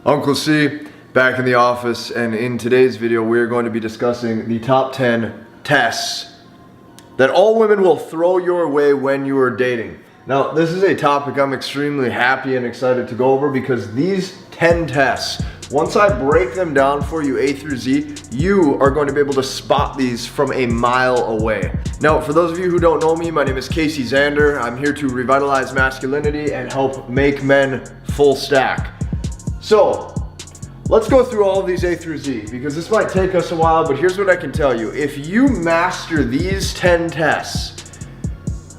Uncle C, back in the office, and in today's video we're going to be discussing the top 10 tests that all women will throw your way when you are dating. Now, this is a topic I'm extremely happy and excited to go over because these 10 tests, once I break them down for you A through Z, you are going to be able to spot these from a mile away. Now, for those of you who don't know me, my name is Casey Zander. I'm here to revitalize masculinity and help make men full stack. So, let's go through all of these A through Z because this might take us a while, but here's what I can tell you. If you master these 10 tests,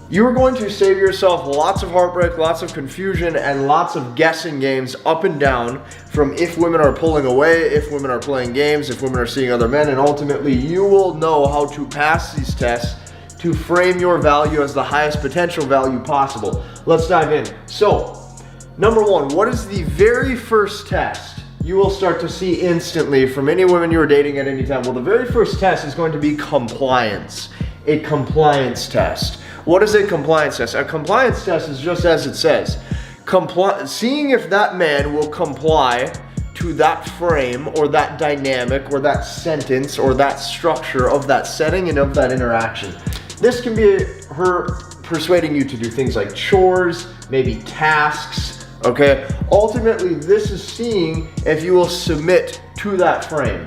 you are going to save yourself lots of heartbreak, lots of confusion, and lots of guessing games up and down from if women are pulling away, if women are playing games, if women are seeing other men, and ultimately you will know how to pass these tests to frame your value as the highest potential value possible. Let's dive in. So, number one, what is the very first test you will start to see instantly from any women you are dating at any time? Well, the very first test is going to be compliance, a compliance test. What is a compliance test? A compliance test is just as it says. Seeing if that man will comply to that frame or that dynamic or that sentence or that structure of that setting and of that interaction. This can be her persuading you to do things like chores, maybe tasks, okay? Ultimately, this is seeing if you will submit to that frame.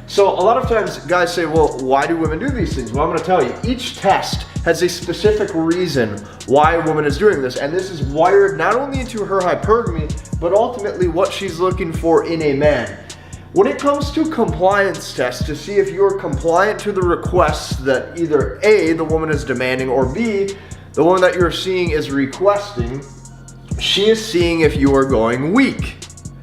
So a lot of times guys say, well, why do women do these things? Well, I'm gonna tell you, each test has a specific reason why a woman is doing this. And this is wired not only into her hypergamy, but ultimately what she's looking for in a man. When it comes to compliance tests, to see if you're compliant to the requests that either A, the woman is demanding, or B, the woman that you're seeing is requesting, she is seeing if you are going weak,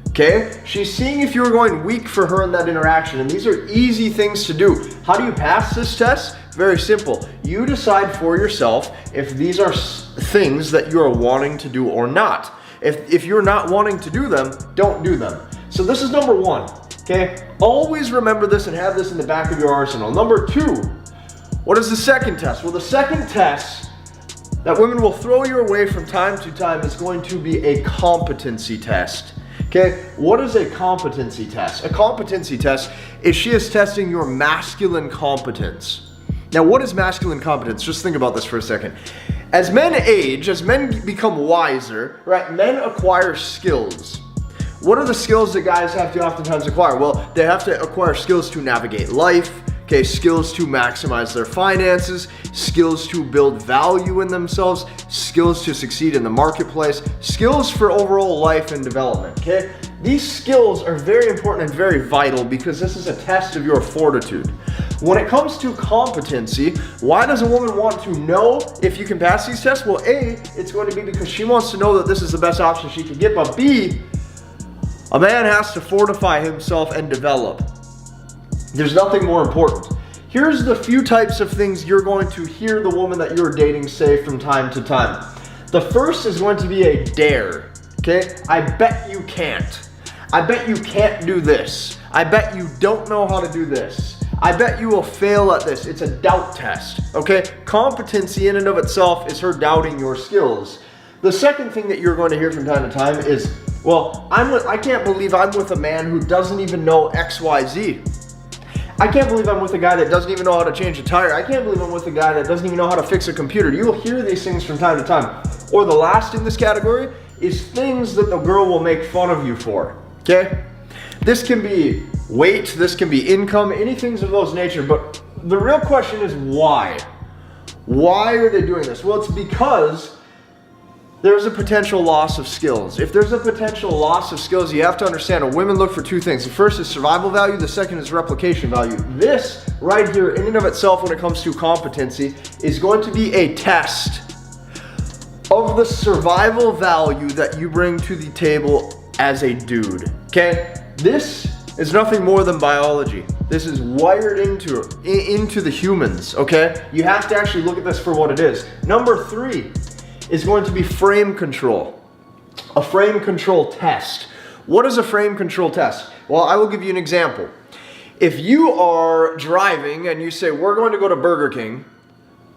okay? She's seeing if you're going weak for her in that interaction, and these are easy things to do. How do you pass this test? Very simple. You decide for yourself if these are things that you are wanting to do or not. If you're not wanting to do them, don't do them. So this is number one, okay? Always remember this and have this in the back of your arsenal. Number two, what is the second test? Well, the second test that women will throw your way from time to time is going to be a competency test. Okay, what is a competency test? A competency test is she is testing your masculine competence. Now, what is masculine competence? Just think about this for a second. As men age, as men become wiser, right, men acquire skills. What are the skills that guys have to oftentimes acquire? Well, they have to acquire skills to navigate life, okay, skills to maximize their finances, skills to build value in themselves, skills to succeed in the marketplace, skills for overall life and development, okay? These skills are very important and very vital because this is a test of your fortitude. When it comes to competency, why does a woman want to know if you can pass these tests? Well, A, it's going to be because she wants to know that this is the best option she could get, but B, a man has to fortify himself and develop. There's nothing more important. Here's the few types of things you're going to hear the woman that you're dating say from time to time. The first is going to be a dare, okay? I bet you can't. I bet you can't do this. I bet you don't know how to do this. I bet you will fail at this. It's a doubt test, okay? Competency in and of itself is her doubting your skills. The second thing that you're going to hear from time to time is, well, I can't believe I'm with a man who doesn't even know XYZ. I can't believe I'm with a guy that doesn't even know how to change a tire. I can't believe I'm with a guy that doesn't even know how to fix a computer. You will hear these things from time to time. Or the last in this category is things that the girl will make fun of you for, okay? This can be weight, this can be income, anything of those nature, but the real question is why? Why are they doing this? Well, it's because there's a potential loss of skills. If there's a potential loss of skills, you have to understand that women look for two things. The first is survival value, the second is replication value. This right here, in and of itself, when it comes to competency, is going to be a test of the survival value that you bring to the table as a dude, okay? This is nothing more than biology. This is wired into the humans, okay? You have to actually look at this for what it is. Number three is going to be frame control. A frame control test. What is a frame control test? Well, I will give you an example. If you are driving and you say, we're going to go to Burger King,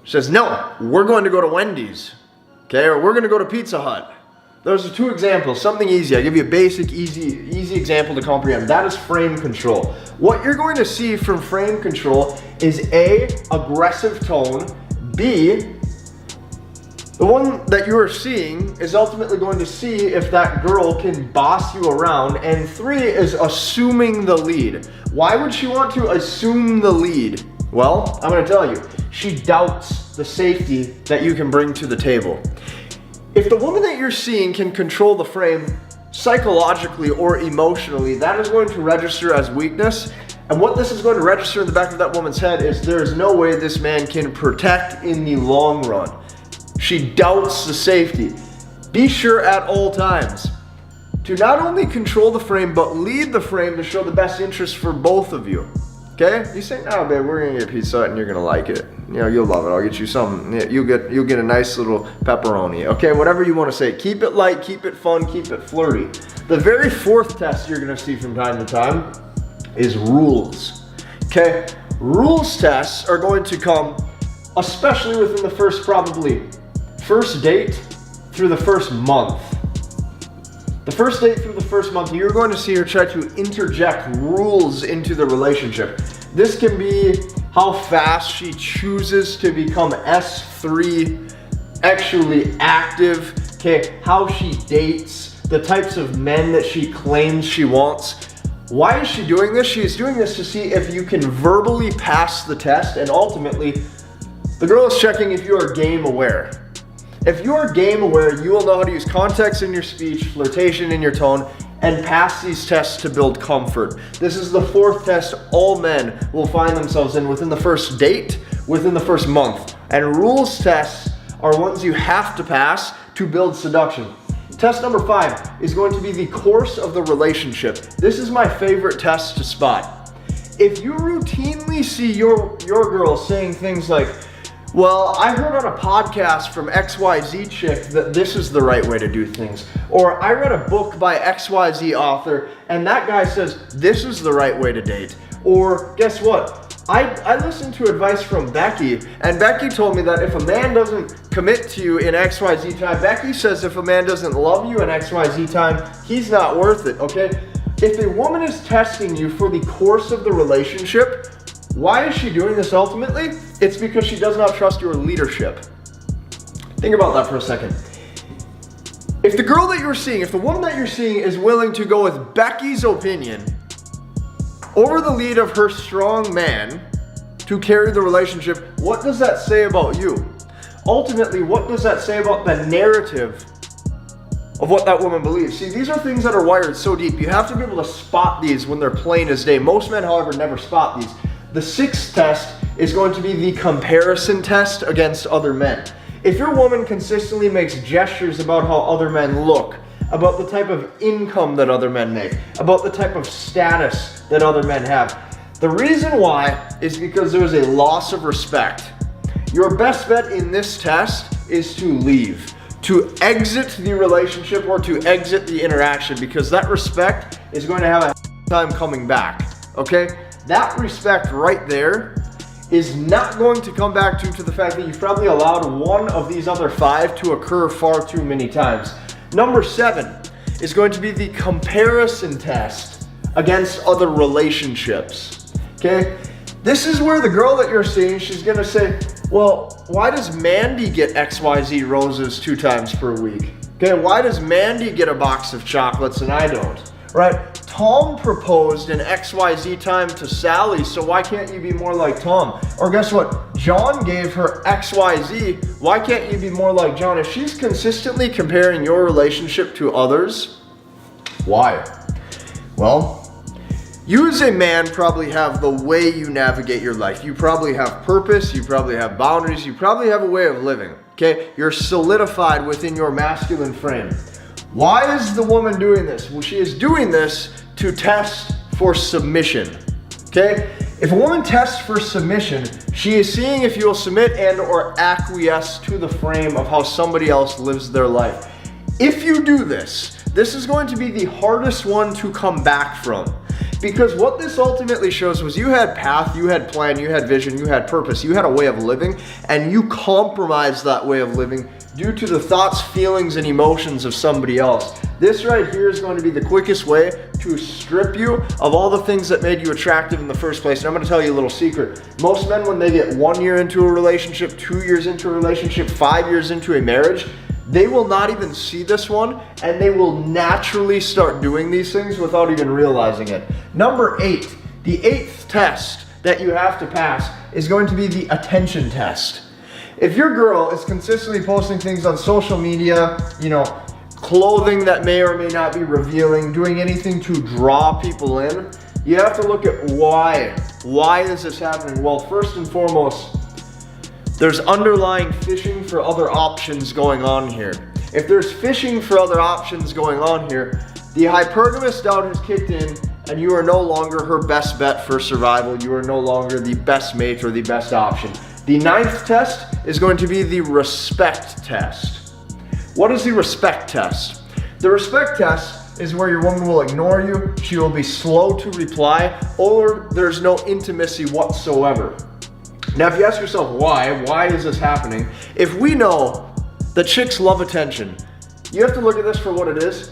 she says, no, we're going to go to Wendy's, okay, or we're going to go to Pizza Hut. those are two examples, something easy. I give you a basic, easy example to comprehend. That is frame control. What you're going to see from frame control is A, aggressive tone, B, the one that you are seeing is ultimately going to see if that girl can boss you around, and 3 is assuming the lead. Why would she want to assume the lead? Well, I'm going to tell you, she doubts the safety that you can bring to the table. If the woman that you're seeing can control the frame psychologically or emotionally, that is going to register as weakness. And what this is going to register in the back of that woman's head is there is no way this man can protect in the long run. She doubts the safety. Be sure at all times to not only control the frame, but lead the frame to show the best interest for both of you. Okay? You say, no, babe, we're gonna get Pizza Hut and you're gonna like it. You know, you'll love it. I'll get you something. You'll get a nice little pepperoni. Okay, whatever you want to say. Keep it light, keep it fun, keep it flirty. The very fourth test you're gonna see from time to time is rules. Okay? Rules tests are going to come, especially within the first date through the first month. The first date through the first month, you're going to see her try to interject rules into the relationship. This can be how fast she chooses to become S3 actually active, okay, how she dates, the types of men that she claims she wants. Why is she doing this? She is doing this to see if you can verbally pass the test, and ultimately, the girl is checking if you are game aware. If you are game aware, you will know how to use context in your speech, flirtation in your tone, and pass these tests to build comfort. This is the fourth test all men will find themselves in within the first date, within the first month. And rules tests are ones you have to pass to build seduction. Test number 5 is going to be the course of the relationship. This is my favorite test to spot. If you routinely see your girl saying things like, well, I heard on a podcast from XYZ chick that this is the right way to do things. Or I read a book by XYZ author and that guy says this is the right way to date. Or guess what? I listened to advice from Becky, and Becky told me that if a man doesn't commit to you in XYZ time, Becky says if a man doesn't love you in XYZ time, he's not worth it, okay? If a woman is testing you for the course of the relationship, why is she doing this ultimately? It's because she does not trust your leadership. Think about that for a second. If the girl that you're seeing, if the woman that you're seeing is willing to go with Becky's opinion over the lead of her strong man to carry the relationship, what does that say about you? Ultimately, what does that say about the narrative of what that woman believes? See, these are things that are wired so deep. You have to be able to spot these when they're plain as day. Most men, however, never spot these. The 6th test is going to be the comparison test against other men. If your woman consistently makes gestures about how other men look, about the type of income that other men make, about the type of status that other men have, the reason why is because there is a loss of respect. Your best bet in this test is to leave, to exit the relationship or to exit the interaction, because that respect is going to have a time coming back, okay? That respect right there is not going to come back due to the fact that you've probably allowed one of these other 5 to occur far too many times. Number 7 is going to be the comparison test against other relationships, okay? This is where the girl that you're seeing, she's gonna say, well, why does Mandy get XYZ roses 2 times per week? Okay, why does Mandy get a box of chocolates and I don't? Right? Tom proposed in XYZ time to Sally, so why can't you be more like Tom? Or guess what? John gave her XYZ, why can't you be more like John? If she's consistently comparing your relationship to others, why? Well, you as a man probably have the way you navigate your life. You probably have purpose, you probably have boundaries, you probably have a way of living, okay? You're solidified within your masculine frame. Why is the woman doing this? Well, she is doing this to test for submission, okay? If a woman tests for submission, she is seeing if you will submit and or acquiesce to the frame of how somebody else lives their life. If you do this, this is going to be the hardest one to come back from. Because what this ultimately shows was you had path, you had plan, you had vision, you had purpose, you had a way of living, and you compromised that way of living due to the thoughts, feelings, and emotions of somebody else. This right here is going to be the quickest way to strip you of all the things that made you attractive in the first place. And I'm going to tell you a little secret. Most men, when they get 1 year into a relationship, 2 years into a relationship, 5 years into a marriage, they will not even see this one, and they will naturally start doing these things without even realizing it. Number 8, the 8th test that you have to pass is going to be the attention test. If your girl is consistently posting things on social media, clothing that may or may not be revealing, doing anything to draw people in, you have to look at why. Why is this happening? Well, first and foremost, there's underlying fishing for other options going on here. If there's fishing for other options going on here, the hypergamous doubt has kicked in and you are no longer her best bet for survival. You are no longer the best mate or the best option. The 9th test is going to be the respect test. What is the respect test? The respect test is where your woman will ignore you, she will be slow to reply, or there's no intimacy whatsoever. Now, if you ask yourself why is this happening? If we know that chicks love attention, you have to look at this for what it is.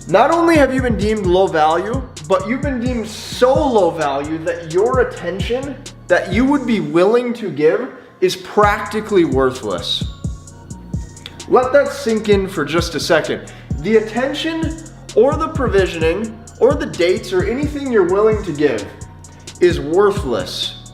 Not only have you been deemed low value, but you've been deemed so low value that your attention that you would be willing to give is practically worthless. Let that sink in for just a second. The attention or the provisioning or the dates or anything you're willing to give is worthless.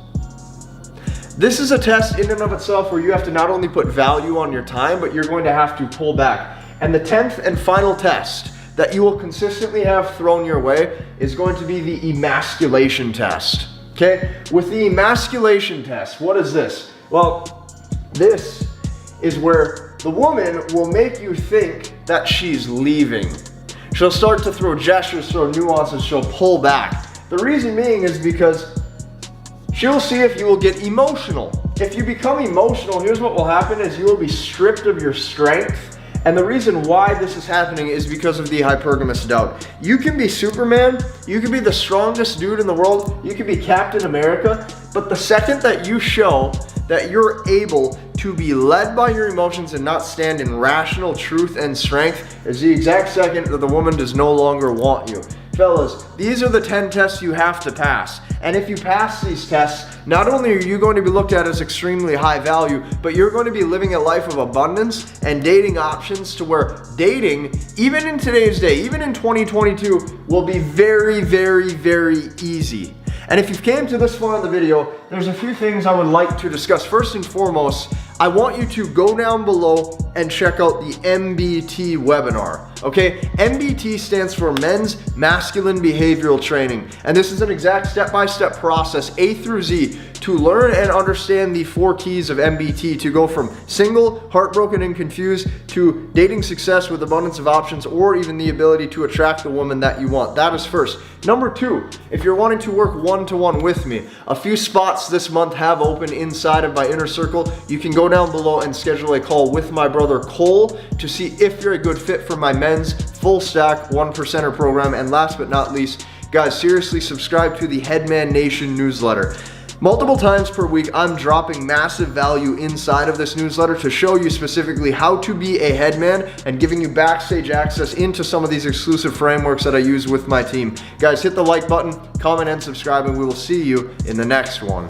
This is a test in and of itself where you have to not only put value on your time, but you're going to have to pull back. And the 10th and final test that you will consistently have thrown your way is going to be the emasculation test. Okay? With the emasculation test, what is this? Well, this is where the woman will make you think that she's leaving. She'll start to throw gestures, throw nuances, she'll pull back. The reason being is because she'll see if you will get emotional. If you become emotional, here's what will happen is you will be stripped of your strength. And the reason why this is happening is because of the hypergamous doubt. You can be Superman, you can be the strongest dude in the world, you can be Captain America, but the second that you show that you're able to be led by your emotions and not stand in rational truth and strength is the exact second that the woman does no longer want you. Fellas, these are the 10 tests you have to pass. And if you pass these tests, not only are you going to be looked at as extremely high value, but you're going to be living a life of abundance and dating options to where dating, even in today's day, even in 2022, will be very, very, very easy. And if you've came to this far in the video, there's a few things I would like to discuss. First and foremost, I want you to go down below and check out the MBT webinar. Okay, MBT stands for Men's Masculine Behavioral Training. And this is an exact step-by-step process, A through Z, to learn and understand the 4 keys of MBT to go from single, heartbroken, and confused to dating success with abundance of options, or even the ability to attract the woman that you want. That is first. Number 2, if you're wanting to work one-to-one with me, a few spots this month have open inside of my inner circle. You can go down below and schedule a call with my brother Cole to see if you're a good fit for my men's full stack 1%er program. And last but not least, guys, seriously subscribe to the Headman Nation newsletter. Multiple times per week, I'm dropping massive value inside of this newsletter to show you specifically how to be a headman and giving you backstage access into some of these exclusive frameworks that I use with my team. Guys, hit the like button, comment, and subscribe, and we will see you in the next one.